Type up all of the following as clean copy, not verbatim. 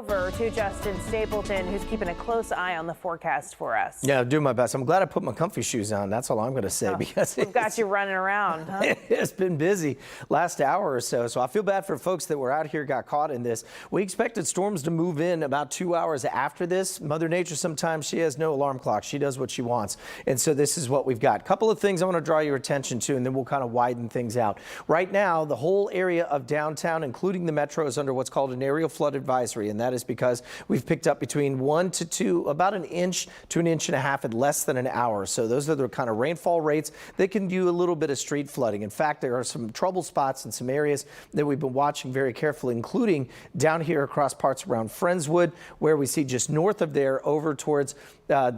over to Justin Stapleton, who's keeping a close eye on the forecast for us. Yeah, I'm doing my best. I'm glad I put my comfy shoes on. That's all I'm going to say, because we've got you running around, huh? It's been busy last hour or so. So I feel bad for folks that were out here, got caught in this. We expected storms to move in about 2 hours after this. Mother Nature, sometimes she has no alarm clock. She does what she wants. And so this is what we've got. A couple of things I want to draw your attention to, and then we'll kind of widen things out. Right now, the whole area of downtown, including the metro, is under what's called an aerial flood advisory. And that is because we've picked up between 1 to 2, about an inch to an inch and a half in less than an hour. So those are the kind of rainfall rates that can do a little bit of street flooding. In fact, there are some trouble spots in some areas that we've been watching very carefully, including down here across parts around Friendswood, where we see just north of there over towards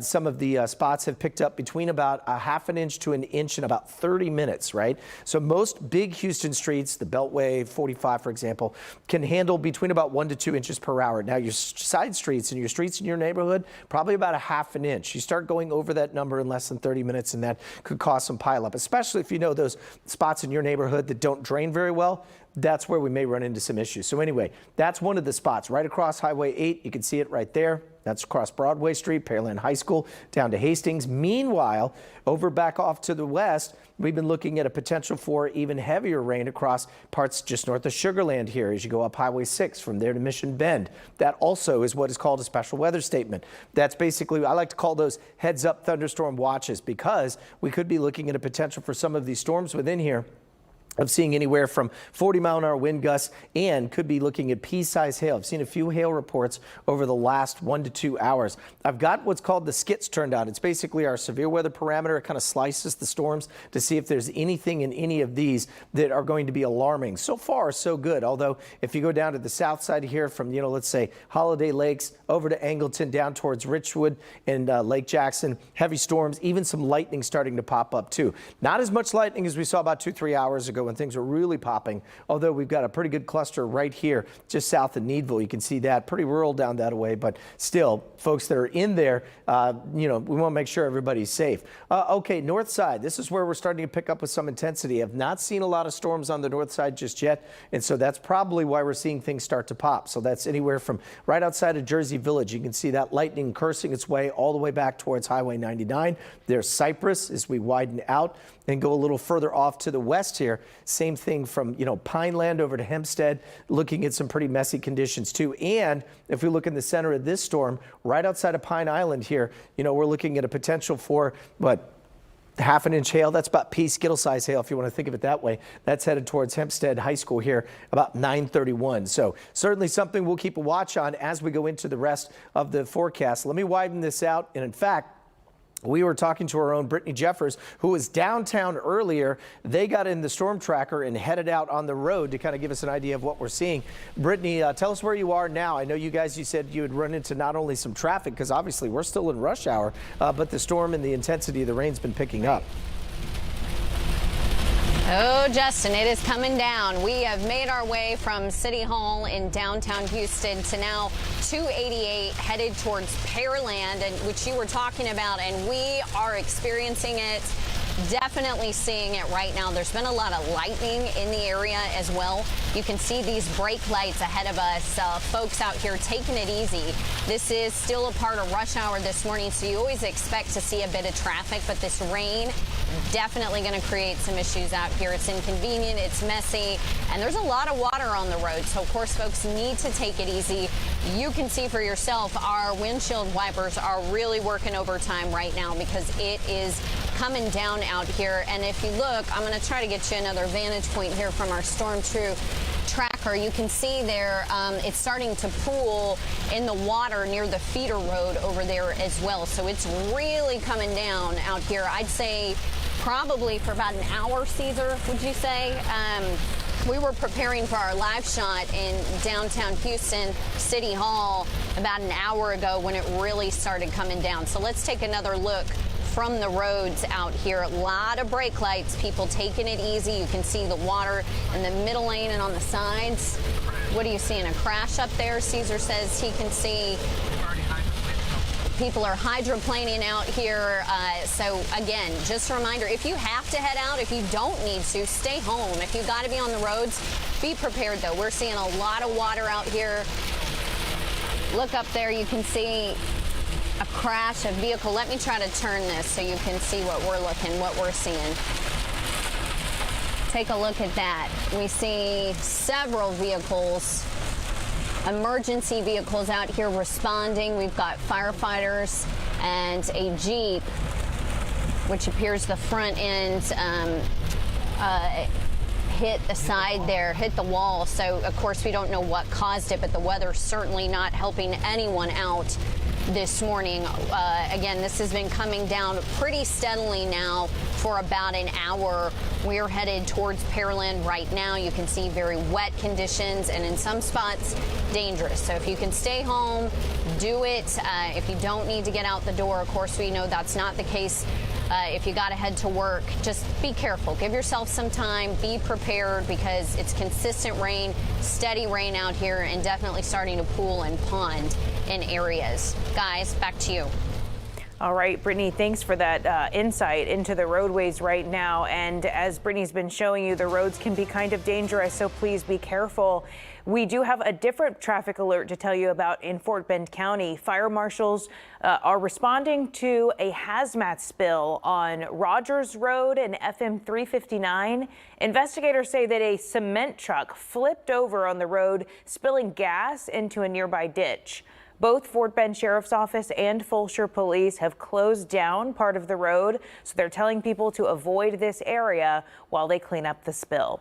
some of the spots have picked up between about a half an inch to an inch in about 30 minutes, right? So most big Houston streets, the Beltway, 45, for example, can handle between about 1 to 2 inches per hour. Now, your side streets and your streets in your neighborhood, probably about a half an inch. You start going over that number in less than 30 minutes, and that could cause some pileup, especially if you know those spots in your neighborhood that don't drain very well. That's where we may run into some issues. So anyway, that's one of the spots right across Highway 8. You can see it right there. That's across Broadway Street, Pearland High School, down to Hastings. Meanwhile, over back off to the west, we've been looking at a potential for even heavier rain across parts just north of Sugar Land here as you go up Highway 6 from there to Mission Bend. That also is what is called a special weather statement. That's basically, I like to call those heads up thunderstorm watches, because we could be looking at a potential for some of these storms within here of seeing anywhere from 40-mile-an-hour wind gusts, and could be looking at pea-sized hail. I've seen a few hail reports over the last 1 to 2 hours. I've got what's called the skits turned on. It's basically our severe weather parameter. It kind of slices the storms to see if there's anything in any of these that are going to be alarming. So far, so good. Although, if you go down to the south side here from, let's say Holiday Lakes over to Angleton, down towards Richwood and Lake Jackson, heavy storms, even some lightning starting to pop up too. Not as much lightning as we saw about 2-3 hours ago when things were really popping, although we've got a pretty good cluster right here just south of Needville. You can see that, pretty rural down that way, but still, folks that are in there, we want to make sure everybody's safe. Okay, north side, this is where we're starting to pick up with some intensity. I've not seen a lot of storms on the north side just yet, and so that's probably why we're seeing things start to pop. So that's anywhere from right outside of Jersey Village. You can see that lightning cursing its way all the way back towards Highway 99. There's Cypress as we widen out and go a little further off to the west here. Same thing from, Pineland over to Hempstead, looking at some pretty messy conditions too. And if we look in the center of this storm, right outside of Pine Island here, we're looking at a potential for, half an inch hail. That's about pea skittle size hail, if you want to think of it that way. That's headed towards Hempstead High School here about 9:31. So certainly something we'll keep a watch on as we go into the rest of the forecast. Let me widen this out. And in fact, we were talking to our own Brittany Jeffers, who was downtown earlier. They got in the storm tracker and headed out on the road to kind of give us an idea of what we're seeing. Brittany, tell us where you are now. I know you said you would run into not only some traffic, because obviously we're still in rush hour, but the storm and the intensity of the rain's been picking up. Oh, Justin, it is coming down. We have made our way from City Hall in downtown Houston to now 288 headed towards Pearland, which you were talking about, and we are experiencing it. Definitely seeing it right now. There's been a lot of lightning in the area as well. You can see these brake lights ahead of us. Folks out here taking it easy. This is still a part of rush hour this morning, so you always expect to see a bit of traffic, but this rain definitely going to create some issues out here. It's inconvenient, it's messy, and there's a lot of water on the road, so of course folks need to take it easy. You can see for yourself our windshield wipers are really working overtime right now because it is coming down out here. And if you look, I'm going to try to get you another vantage point here from our Storm True tracker. You can see there it's starting to pool in the water near the feeder road over there as well. So it's really coming down out here. I'd say probably for about an hour, Caesar, would you say? We were preparing for our live shot in downtown Houston City Hall about an hour ago when it really started coming down. So let's take another look from the roads out here. A lot of brake lights, people taking it easy. You can see the water in the middle lane and on the sides. What are you seeing? A crash up there? Caesar says he can see. People are hydroplaning out here. So again, just a reminder, if you have to head out, if you don't need to, stay home. If you got to be on the roads, be prepared though. We're seeing a lot of water out here. Look up there, you can see a crash, a vehicle. Let me try to turn this so you can see what we're seeing. Take a look at that. We see several vehicles, emergency vehicles out here responding. We've got firefighters and a Jeep, which appears the front end hit the side there, hit the wall. So, of course, we don't know what caused it, but the weather's certainly not helping anyone out this morning. Again, this has been coming down pretty steadily now for about an hour. We're headed towards Pearland right now. You can see very wet conditions and in some spots dangerous. So if you can stay home, do it. If you don't need to get out the door, of course, we know that's not the case. If you got to head to work, just be careful. Give yourself some time. Be prepared because it's consistent rain, steady rain out here, and definitely starting to pool and pond in areas. Guys, back to you. All right, Brittany, thanks for that insight into the roadways right now. And as Brittany's been showing you, the roads can be kind of dangerous, so please be careful. We do have a different traffic alert to tell you about in Fort Bend County. Fire marshals are responding to a hazmat spill on Rogers Road and FM 359. Investigators say that a cement truck flipped over on the road, spilling gas into a nearby ditch. Both Fort Bend Sheriff's Office and Fulshear Police have closed down part of the road, so they're telling people to avoid this area while they clean up the spill.